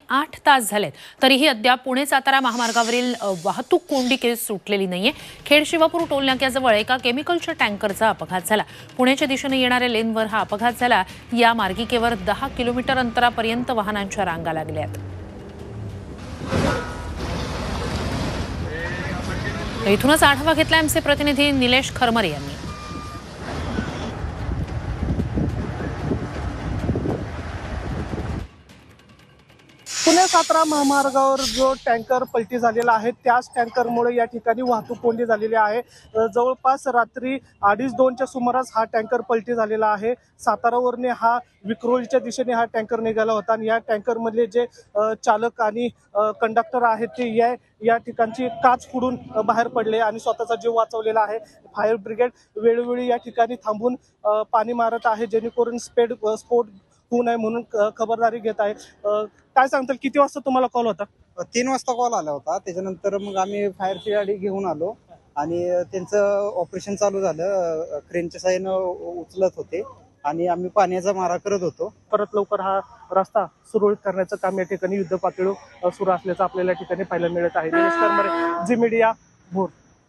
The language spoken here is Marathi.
8 तास झालेत तरीही अद्याप पुणे सातारा महामार्गावरील वाहतूक कोंडी केस सुटलेली नाहीये। खेड शिवापूर टोल नाक्याजवळ एका केमिकलच्या टँकरचा अपघात झाला। पुण्याच्या दिशेने येणाऱ्या लेनवर हा अपघात झाला। या मार्गिकेवर 10 किलोमीटर अंतरापर्यंत वाहनांच्या रांगा लागल्यात। इथूनच आढावा घेतला आमचे प्रतिनिधी निलेश खरमरे यांनी। पुणे सातारा महामार्गावर जो टँकर पलटी झालेला आहे त्याच टँकरमुळे या ठिकाणी वाहतूक कोंडी झालेली आहे। जवळपास रात्री 2:30च्या सुमारास हा टँकर पलटी झालेला आहे। सातारावरने हा विक्रोळीच्या दिशेने हा टँकर निघाला होता आणि या टँकरमधले जे चालक आणि कंडक्टर आहेत ते या ठिकाणची काच फोडून बाहेर पडले आणि स्वतःचा जीव वाचवलेला आहे। फायर ब्रिगेड वेळोवेळी या ठिकाणी थांबून पाणी मारत आहे जेणेकरून स्फोट होऊ नये म्हणून खबरदारी घेत आहे। काय सांगताल, किती वाजता तुम्हाला कॉल होता? 3 वाजता कॉल आला होता। त्याच्यानंतर मग आम्ही फायरची गाडी घेऊन आलो आणि त्यांचं ऑपरेशन चालू झालं। क्रेनच्या साहाय्यानं उचलत होते आणि आम्ही पाण्याचा मारा करत होतो। परत लवकर हा रस्ता सुरळीत करण्याचं काम या ठिकाणी युद्ध पातळीवर सुरू असल्याचं आपल्याला या ठिकाणी पाहायला मिळत आहे। निलेश करमरे, झी मीडिया, भोर।